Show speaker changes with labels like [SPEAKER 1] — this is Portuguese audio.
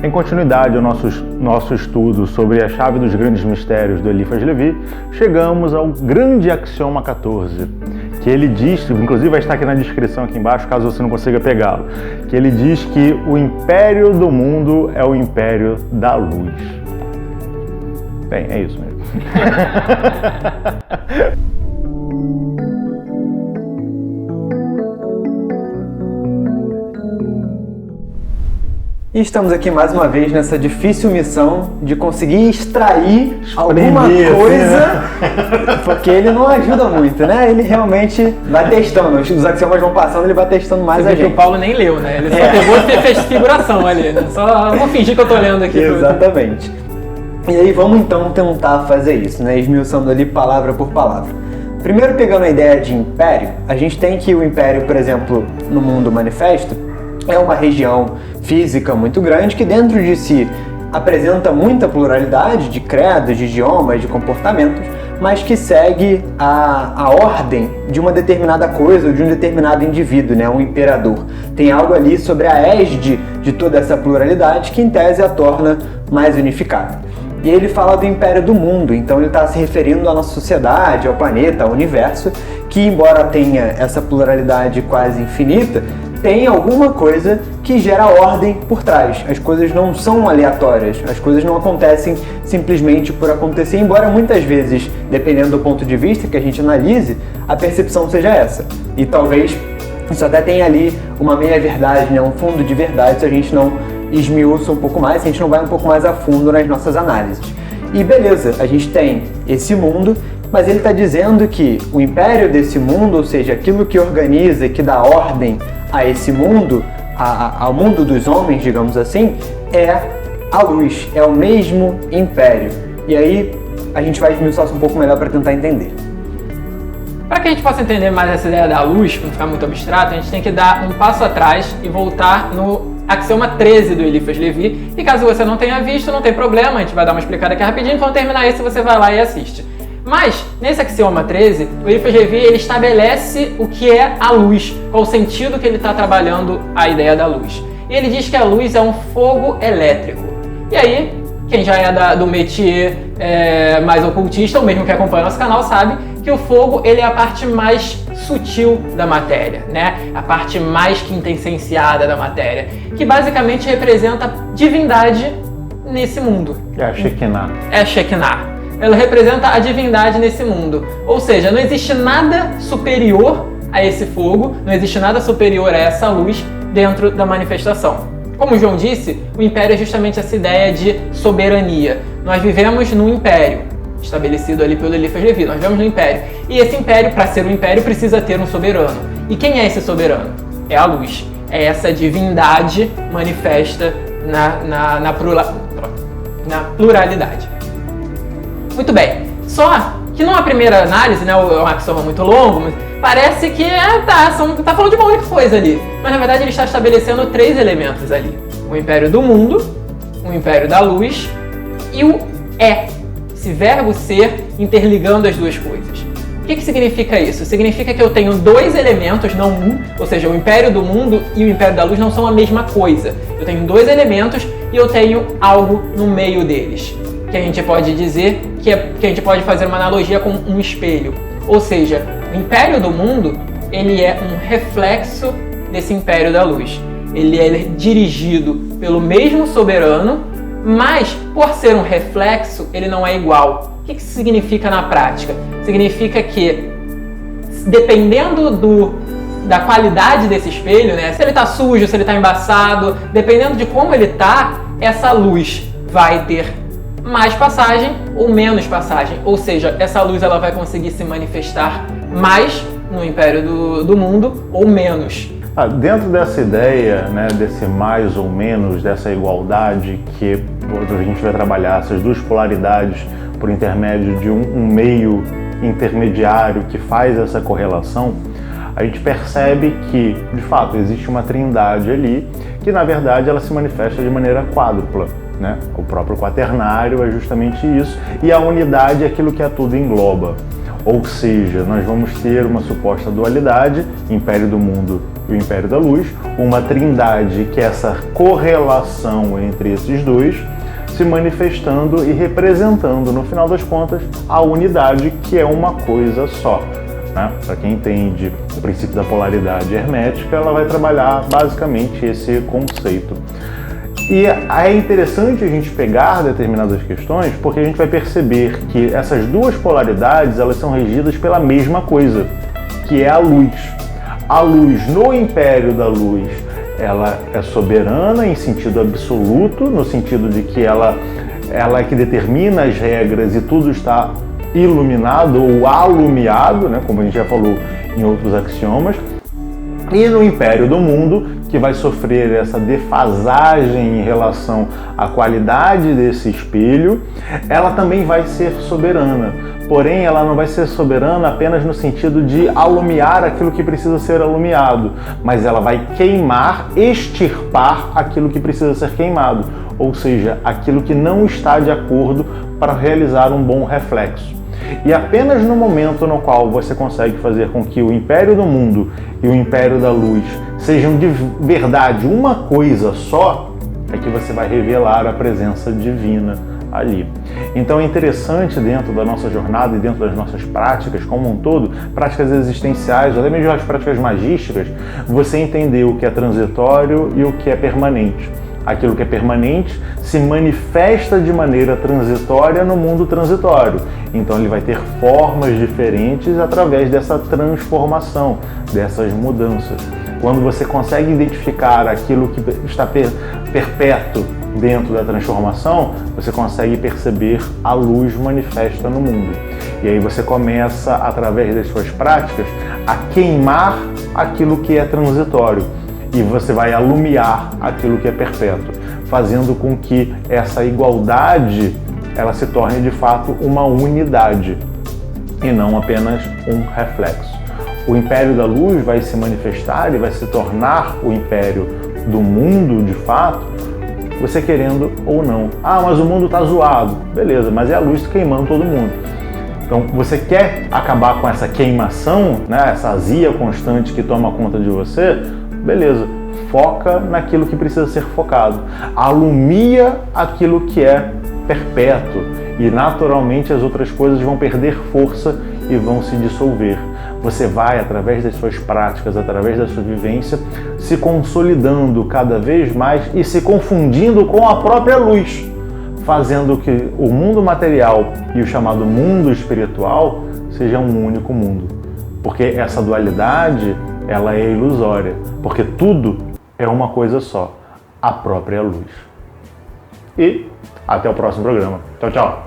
[SPEAKER 1] Em continuidade ao nosso estudo sobre a chave dos grandes mistérios do Eliphas Levi, chegamos ao grande axioma 14, que ele diz, inclusive vai estar aqui na descrição aqui embaixo, caso você não consiga pegá-lo, que ele diz que o império do mundo é o império da luz. Bem, é isso mesmo.
[SPEAKER 2] E estamos aqui mais uma vez nessa difícil missão de conseguir extrair alguma coisa, porque ele não ajuda muito, né? Ele realmente vai testando, os axiomas vão passando, ele vai testando mais a gente.
[SPEAKER 3] Que o Paulo nem leu, né? Ele só pegou e fez figuração ali, né? Só vou fingir que eu tô lendo aqui.
[SPEAKER 2] Exatamente. E aí vamos então tentar fazer isso, né? Esmiuçando ali palavra por palavra. Primeiro, pegando a ideia de império, a gente tem que o império, por exemplo, no mundo manifesto, é uma região física muito grande que dentro de si apresenta muita pluralidade de credos, de idiomas, de comportamentos, mas que segue a ordem de uma determinada coisa ou de um determinado indivíduo, né? Um imperador. Tem algo ali sobre a égide de toda essa pluralidade que em tese a torna mais unificada. E ele fala do império do mundo, então ele está se referindo à nossa sociedade, ao planeta, ao universo, que embora tenha essa pluralidade quase infinita, tem alguma coisa que gera ordem por trás. As coisas não são aleatórias, as coisas não acontecem simplesmente por acontecer, embora muitas vezes, dependendo do ponto de vista que a gente analise, a percepção seja essa. E talvez isso até tenha ali uma meia-verdade, né? Um fundo de verdade, se a gente não esmiuça um pouco mais, se a gente não vai um pouco mais a fundo nas nossas análises. E beleza, a gente tem esse mundo, mas ele está dizendo que o império desse mundo, ou seja, aquilo que organiza e que dá ordem a esse mundo, ao mundo dos homens, digamos assim, é a luz, é o mesmo império. E aí a gente vai esmiuçar um pouco melhor para tentar entender.
[SPEAKER 3] Para que a gente possa entender mais essa ideia da luz, para não ficar muito abstrato, a gente tem que dar um passo atrás e voltar no axioma 13 do Eliphas Levi. E caso você não tenha visto, não tem problema, a gente vai dar uma explicada aqui rapidinho, quando terminar esse você vai lá e assiste. Mas, nesse axioma 13, o Eliphas Levi ele estabelece o que é a luz, qual o sentido que ele está trabalhando a ideia da luz. E ele diz que a luz é um fogo elétrico. E aí, quem já é do métier mais ocultista, ou mesmo que acompanha nosso canal, sabe que o fogo ele é a parte mais sutil da matéria, né? A parte mais quintessenciada da matéria, que basicamente representa a divindade nesse mundo.
[SPEAKER 1] É a Shekinah.
[SPEAKER 3] É a Shekinah. Ela representa a divindade nesse mundo. Ou seja, não existe nada superior a esse fogo, não existe nada superior a essa luz dentro da manifestação. Como o João disse, o império é justamente essa ideia de soberania. Nós vivemos num império, estabelecido ali pelo Eliphas Levi, nós vivemos no império. E esse império, para ser um império, precisa ter um soberano. E quem é esse soberano? É a luz. É essa divindade manifesta na pluralidade. Muito bem, só que numa primeira análise, né, é um axioma muito longo, mas parece que tá falando de uma única coisa ali. Mas na verdade ele está estabelecendo 3 elementos ali. O império do mundo, o império da luz e o esse verbo ser interligando as duas coisas. O que significa isso? Significa que eu tenho 2 elementos, não um, ou seja, o império do mundo e o império da luz não são a mesma coisa. Eu tenho 2 elementos e eu tenho algo no meio deles. Que a gente pode dizer que a gente pode fazer uma analogia com um espelho. Ou seja, o império do mundo ele é um reflexo desse império da luz. Ele é dirigido pelo mesmo soberano, mas por ser um reflexo, ele não é igual. O que isso significa na prática? Significa que, dependendo da qualidade desse espelho, né? Se ele está sujo, se ele está embaçado, dependendo de como ele está, essa luz vai ter mais passagem ou menos passagem. Ou seja, essa luz ela vai conseguir se manifestar mais no império do mundo ou menos.
[SPEAKER 1] Dentro dessa ideia, né, desse mais ou menos, dessa igualdade que a gente vai trabalhar, essas 2 polaridades por intermédio de um meio intermediário que faz essa correlação, a gente percebe que, de fato, existe uma trindade ali que, na verdade, ela se manifesta de maneira quádrupla. Né? O próprio quaternário é justamente isso, e a unidade é aquilo que a tudo engloba. Ou seja, nós vamos ter uma suposta dualidade, império do mundo e o Império da Luz, uma trindade que é essa correlação entre esses dois, se manifestando e representando, no final das contas, a unidade, que é uma coisa só. Né? Para quem entende o princípio da polaridade hermética, ela vai trabalhar basicamente esse conceito. E é interessante a gente pegar determinadas questões, porque a gente vai perceber que essas duas polaridades, elas são regidas pela mesma coisa, que é a luz. A luz no Império da Luz, ela é soberana em sentido absoluto, no sentido de que ela é que determina as regras e tudo está iluminado ou alumiado, né, como a gente já falou em outros axiomas. E no Império do Mundo, que vai sofrer essa defasagem em relação à qualidade desse espelho, ela também vai ser soberana. Porém, ela não vai ser soberana apenas no sentido de alumiar aquilo que precisa ser alumiado, mas ela vai queimar, extirpar aquilo que precisa ser queimado, ou seja, aquilo que não está de acordo para realizar um bom reflexo. E apenas no momento no qual você consegue fazer com que o Império do Mundo e o Império da Luz sejam de verdade uma coisa só, é que você vai revelar a presença divina ali. Então é interessante, dentro da nossa jornada e dentro das nossas práticas como um todo, práticas existenciais, ou até mesmo as práticas magísticas, você entender o que é transitório e o que é permanente. Aquilo que é permanente se manifesta de maneira transitória no mundo transitório. Então ele vai ter formas diferentes através dessa transformação, dessas mudanças. Quando você consegue identificar aquilo que está perpétuo dentro da transformação, você consegue perceber a luz manifesta no mundo. E aí você começa, através das suas práticas, a queimar aquilo que é transitório. E você vai alumiar aquilo que é perpétuo, fazendo com que essa igualdade ela se torne de fato uma unidade e não apenas um reflexo. O Império da Luz vai se manifestar e vai se tornar o Império do Mundo de fato, você querendo ou não. Ah, mas o mundo está zoado. Beleza, mas é a luz queimando todo mundo. Então, você quer acabar com essa queimação, né, essa azia constante que toma conta de você? Beleza, foca naquilo que precisa ser focado. Alumia aquilo que é perpétuo e naturalmente as outras coisas vão perder força e vão se dissolver. Você vai, através das suas práticas, através da sua vivência, se consolidando cada vez mais e se confundindo com a própria luz, fazendo que o mundo material e o chamado mundo espiritual seja um único mundo. Porque essa dualidade, ela é ilusória, porque tudo é uma coisa só, a própria luz. E até o próximo programa. Tchau, tchau!